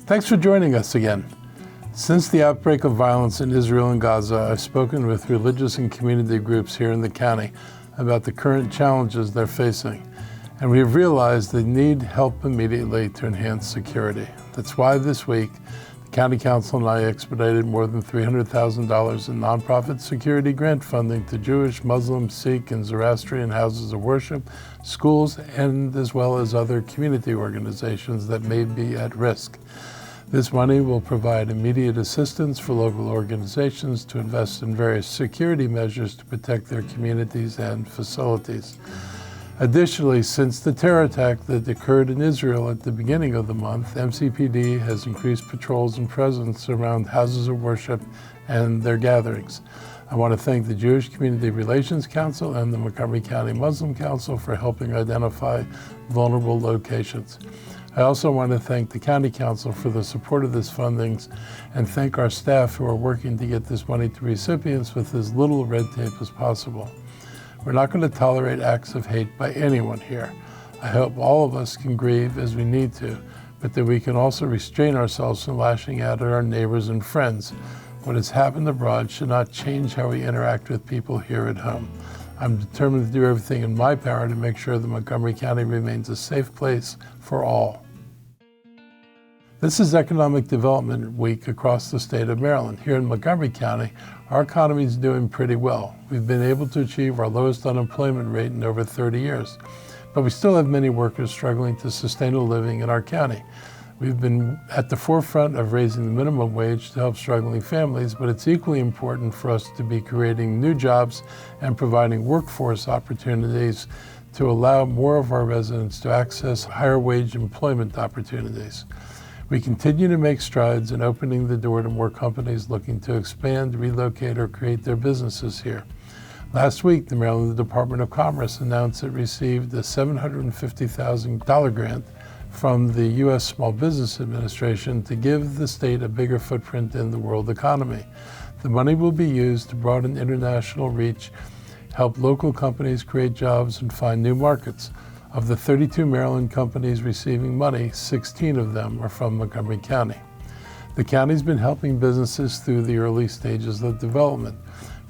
Thanks for joining us again. Since the outbreak of violence in Israel and Gaza, I've spoken with religious and community groups here in the county about the current challenges they're facing. And we have realized they need help immediately to enhance security. That's why this week, the County Council and I expedited more than $300,000 in nonprofit security grant funding to Jewish, Muslim, Sikh, and Zoroastrian houses of worship, schools, and as well as other community organizations that may be at risk. This money will provide immediate assistance for local organizations to invest in various security measures to protect their communities and facilities. Additionally, since the terror attack that occurred in Israel at the beginning of the month, MCPD has increased patrols and presence around houses of worship and their gatherings. I want to thank the Jewish Community Relations Council and the Montgomery County Muslim Council for helping identify vulnerable locations. I also want to thank the County Council for the support of this funding and thank our staff who are working to get this money to recipients with as little red tape as possible. We're not going to tolerate acts of hate by anyone here. I hope all of us can grieve as we need to, but that we can also restrain ourselves from lashing out at our neighbors and friends. What has happened abroad should not change how we interact with people here at home. I'm determined to do everything in my power to make sure that Montgomery County remains a safe place for all. This is Economic Development Week across the state of Maryland. Here in Montgomery County, our economy is doing pretty well. We've been able to achieve our lowest unemployment rate in over 30 years, but we still have many workers struggling to sustain a living in our county. We've been at the forefront of raising the minimum wage to help struggling families, but it's equally important for us to be creating new jobs and providing workforce opportunities to allow more of our residents to access higher wage employment opportunities. We continue to make strides in opening the door to more companies looking to expand, relocate, or create their businesses here. Last week, the Maryland Department of Commerce announced it received a $750,000 grant from the U.S. Small Business Administration to give the state a bigger footprint in the world economy. The money will be used to broaden international reach, help local companies create jobs, and find new markets. Of the 32 Maryland companies receiving money, 16 of them are from Montgomery County. The county's been helping businesses through the early stages of development.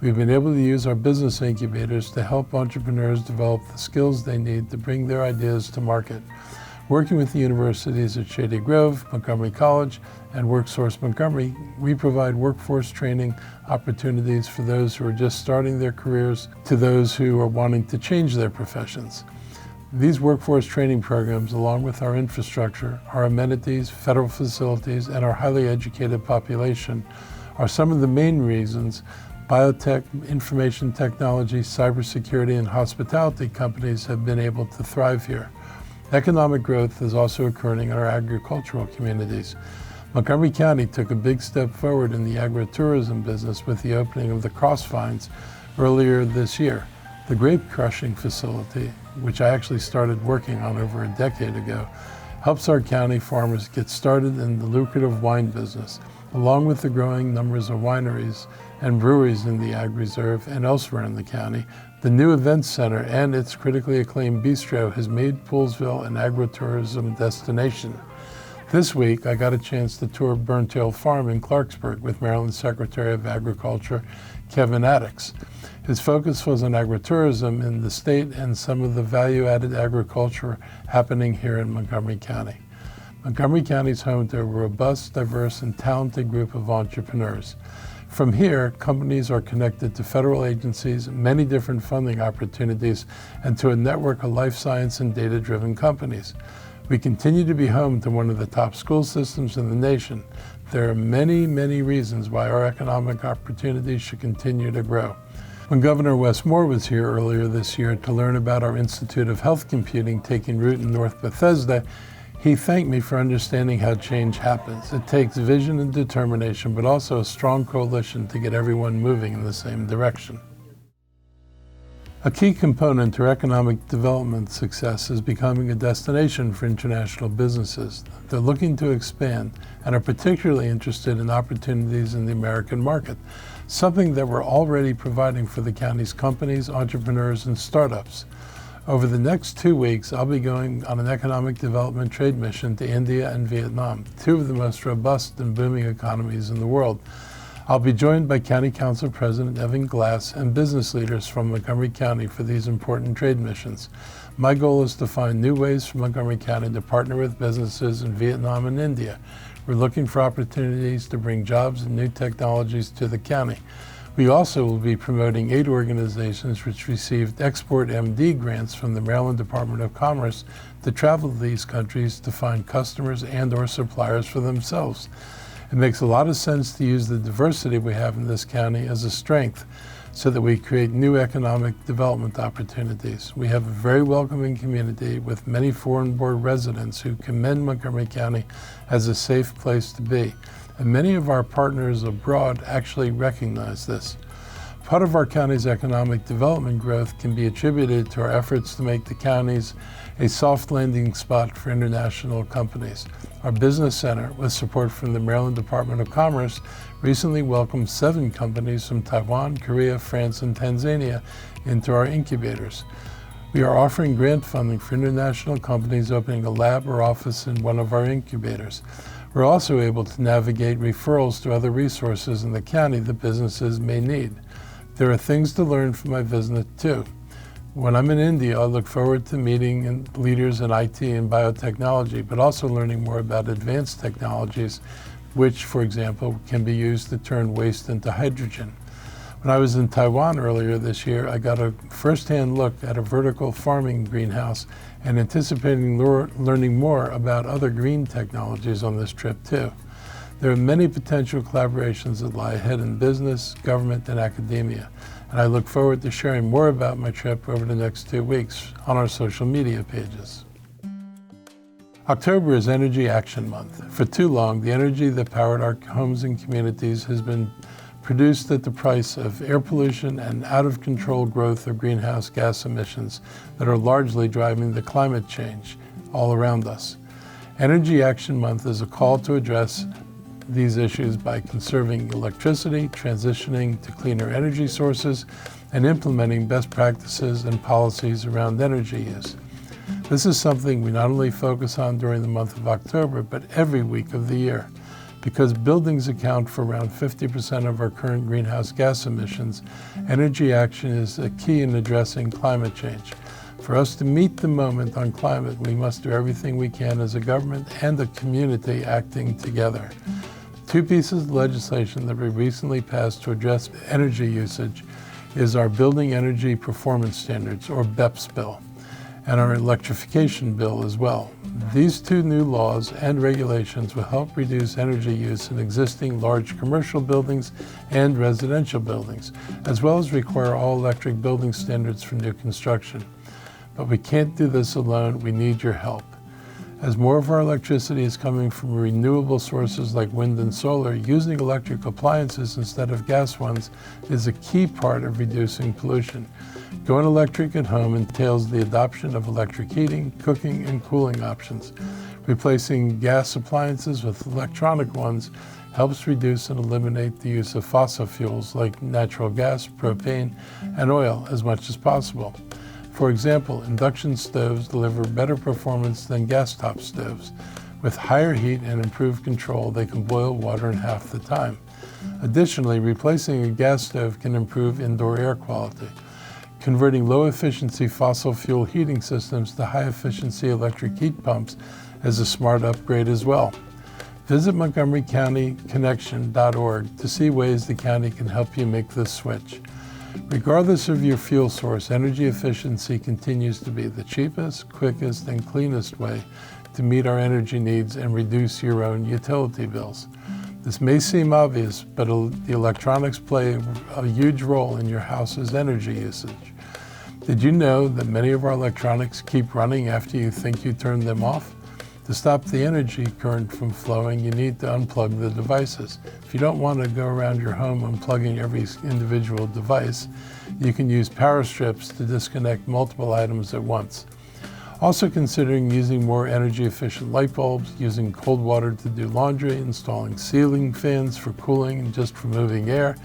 We've been able to use our business incubators to help entrepreneurs develop the skills they need to bring their ideas to market. Working with the universities at Shady Grove, Montgomery College, and WorkSource Montgomery, we provide workforce training opportunities for those who are just starting their careers to those who are wanting to change their professions. These workforce training programs, along with our infrastructure, our amenities, federal facilities, and our highly educated population, are some of the main reasons biotech, information technology, cybersecurity, and hospitality companies have been able to thrive here. Economic growth is also occurring in our agricultural communities. Montgomery County took a big step forward in the agritourism business with the opening of the Crossvines earlier this year. The grape crushing facility, which I actually started working on over a decade ago, helps our county farmers get started in the lucrative wine business, along with the growing numbers of wineries and breweries in the Ag Reserve and elsewhere in the county. The new events center and its critically acclaimed bistro has made Poolsville an agritourism destination. This week, I got a chance to tour Burntail Farm in Clarksburg with Maryland Secretary of Agriculture, Kevin Addix. His focus was on agritourism in the state and some of the value-added agriculture happening here in Montgomery County. Montgomery County is home to a robust, diverse, and talented group of entrepreneurs. From here, companies are connected to federal agencies, many different funding opportunities, and to a network of life science and data-driven companies. We continue to be home to one of the top school systems in the nation. There are many, many reasons why our economic opportunities should continue to grow. When Governor Wes Moore was here earlier this year to learn about our Institute of Health Computing taking root in North Bethesda, he thanked me for understanding how change happens. It takes vision and determination, but also a strong coalition to get everyone moving in the same direction. A key component to economic development success is becoming a destination for international businesses. They're looking to expand and are particularly interested in opportunities in the American market, something that we're already providing for the county's companies, entrepreneurs, and startups. Over the next 2 weeks, I'll be going on an economic development trade mission to India and Vietnam, two of the most robust and booming economies in the world. I'll be joined by County Council President Evan Glass and business leaders from Montgomery County for these important trade missions. My goal is to find new ways for Montgomery County to partner with businesses in Vietnam and India. We're looking for opportunities to bring jobs and new technologies to the county. We also will be promoting 8 organizations which received Export MD grants from the Maryland Department of Commerce to travel to these countries to find customers and/or suppliers for themselves. It makes a lot of sense to use the diversity we have in this county as a strength so that we create new economic development opportunities. We have a very welcoming community with many foreign-born residents who commend Montgomery County as a safe place to be. And many of our partners abroad actually recognize this. Part of our county's economic development growth can be attributed to our efforts to make the counties a soft landing spot for international companies. Our business center, with support from the Maryland Department of Commerce, recently welcomed 7 companies from Taiwan, Korea, France, and Tanzania into our incubators. We are offering grant funding for international companies opening a lab or office in one of our incubators. We're also able to navigate referrals to other resources in the county that businesses may need. There are things to learn from my visit too. When I'm in India, I look forward to meeting leaders in IT and biotechnology, but also learning more about advanced technologies, which, for example, can be used to turn waste into hydrogen. When I was in Taiwan earlier this year, I got a first-hand look at a vertical farming greenhouse and anticipating learning more about other green technologies on this trip too. There are many potential collaborations that lie ahead in business, government, and academia, and I look forward to sharing more about my trip over the next 2 weeks on our social media pages. October is Energy Action Month. For too long, the energy that powered our homes and communities has been produced at the price of air pollution and out-of-control growth of greenhouse gas emissions that are largely driving the climate change all around us. Energy Action Month is a call to address these issues by conserving electricity, transitioning to cleaner energy sources, and implementing best practices and policies around energy use. This is something we not only focus on during the month of October, but every week of the year. Because buildings account for around 50% of our current greenhouse gas emissions, energy action is a key in addressing climate change. For us to meet the moment on climate, we must do everything we can as a government and a community acting together. 2 pieces of legislation that we recently passed to address energy usage is our Building Energy Performance Standards, or BEPS bill, and our electrification bill as well. These 2 new laws and regulations will help reduce energy use in existing large commercial buildings and residential buildings, as well as require all electric building standards for new construction. But we can't do this alone. We need your help. As more of our electricity is coming from renewable sources like wind and solar, using electric appliances instead of gas ones is a key part of reducing pollution. Going electric at home entails the adoption of electric heating, cooking, and cooling options. Replacing gas appliances with electronic ones helps reduce and eliminate the use of fossil fuels like natural gas, propane, and oil as much as possible. For example, induction stoves deliver better performance than gas-top stoves. With higher heat and improved control, they can boil water in half the time. Additionally, replacing a gas stove can improve indoor air quality. Converting low-efficiency fossil fuel heating systems to high-efficiency electric heat pumps is a smart upgrade as well. Visit MontgomeryCountyConnection.org to see ways the county can help you make this switch. Regardless of your fuel source, energy efficiency continues to be the cheapest, quickest, and cleanest way to meet our energy needs and reduce your own utility bills. This may seem obvious, but the electronics play a huge role in your house's energy usage. Did you know that many of our electronics keep running after you think you turned them off? To stop the energy current from flowing, you need to unplug the devices. If you don't want to go around your home unplugging every individual device, you can use power strips to disconnect multiple items at once. Also considering using more energy-efficient light bulbs, using cold water to do laundry, installing ceiling fans for cooling and just for moving air,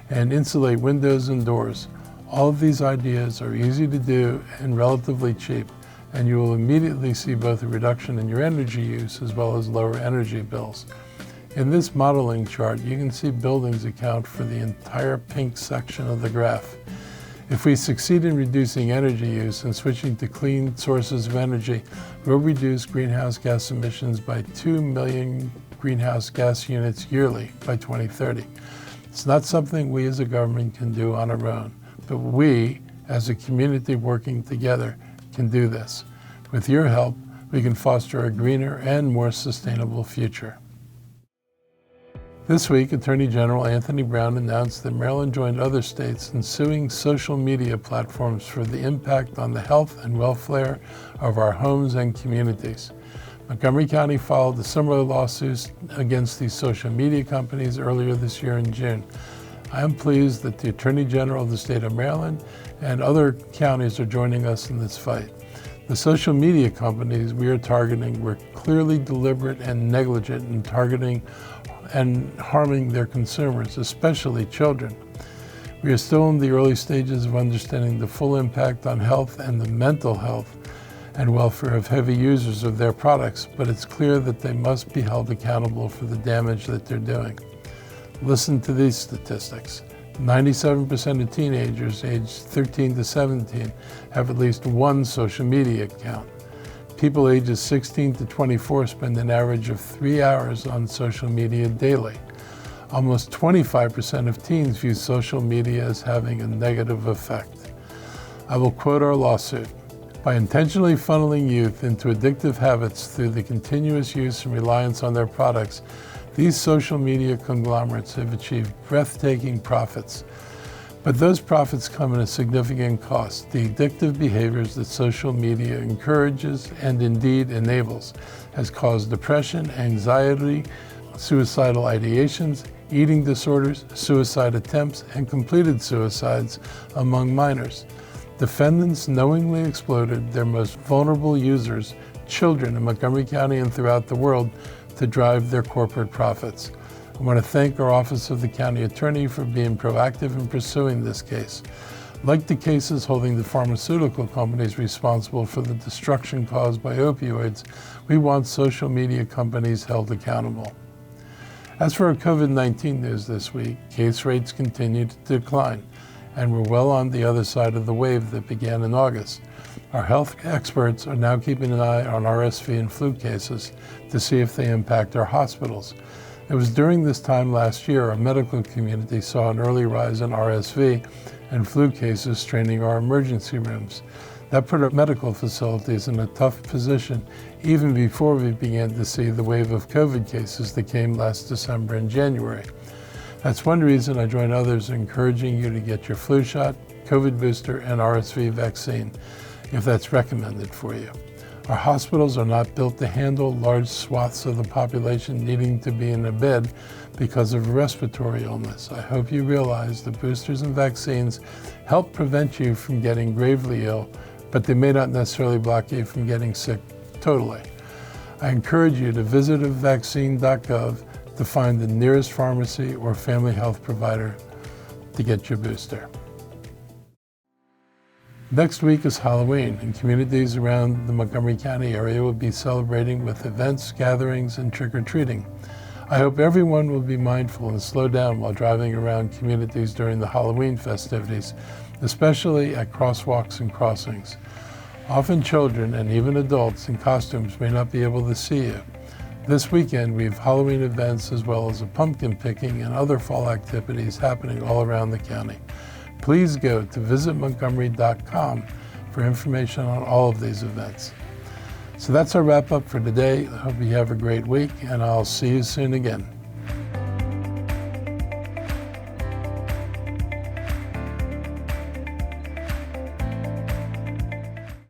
and insulate windows and doors. All of these ideas are easy to do and relatively cheap, and you will immediately see both a reduction in your energy use as well as lower energy bills. In this modeling chart, you can see buildings account for the entire pink section of the graph. If we succeed in reducing energy use and switching to clean sources of energy, we'll reduce greenhouse gas emissions by 2 million greenhouse gas units yearly by 2030. It's not something we as a government can do on our own, but we, as a community working together, can do this. With your help, we can foster a greener and more sustainable future. This week, Attorney General Anthony Brown announced that Maryland joined other states in suing social media platforms for the impact on the health and welfare of our homes and communities. Montgomery County filed a similar lawsuit against these social media companies earlier this year in June. I am pleased that the Attorney General of the state of Maryland and other counties are joining us in this fight. The social media companies we are targeting were clearly deliberate and negligent in targeting and harming their consumers, especially children. We are still in the early stages of understanding the full impact on health and the mental health and welfare of heavy users of their products, but it's clear that they must be held accountable for the damage that they're doing. Listen to these statistics. 97% of teenagers aged 13 to 17 have at least one social media account. People ages 16 to 24 spend an average of 3 hours on social media daily. Almost 25% of teens view social media as having a negative effect. I will quote our lawsuit. By intentionally funneling youth into addictive habits through the continuous use and reliance on their products, these social media conglomerates have achieved breathtaking profits. But those profits come at a significant cost. The addictive behaviors that social media encourages and indeed enables has caused depression, anxiety, suicidal ideations, eating disorders, suicide attempts, and completed suicides among minors. Defendants knowingly exploited their most vulnerable users, children in Montgomery County and throughout the world, to drive their corporate profits. I want to thank our Office of the County Attorney for being proactive in pursuing this case. Like the cases holding the pharmaceutical companies responsible for the destruction caused by opioids, we want social media companies held accountable. As for our COVID-19 news this week, case rates continue to decline, and we're well on the other side of the wave that began in August. Our health experts are now keeping an eye on RSV and flu cases to see if they impact our hospitals. It was during this time last year our medical community saw an early rise in RSV and flu cases straining our emergency rooms. That put our medical facilities in a tough position even before we began to see the wave of COVID cases that came last December and January. That's one reason I join others in encouraging you to get your flu shot, COVID booster, and RSV vaccine, if that's recommended for you. Our hospitals are not built to handle large swaths of the population needing to be in a bed because of respiratory illness. I hope you realize that boosters and vaccines help prevent you from getting gravely ill, but they may not necessarily block you from getting sick totally. I encourage you to visit vaccine.gov to find the nearest pharmacy or family health provider to get your booster. Next week is Halloween, and communities around the Montgomery County area will be celebrating with events, gatherings, and trick-or-treating. I hope everyone will be mindful and slow down while driving around communities during the Halloween festivities, especially at crosswalks and crossings. Often children and even adults in costumes may not be able to see you. This weekend we have Halloween events as well as a pumpkin picking and other fall activities happening all around the county. Please go to visitmontgomery.com for information on all of these events. So that's our wrap up for today. I hope you have a great week, and I'll see you soon again.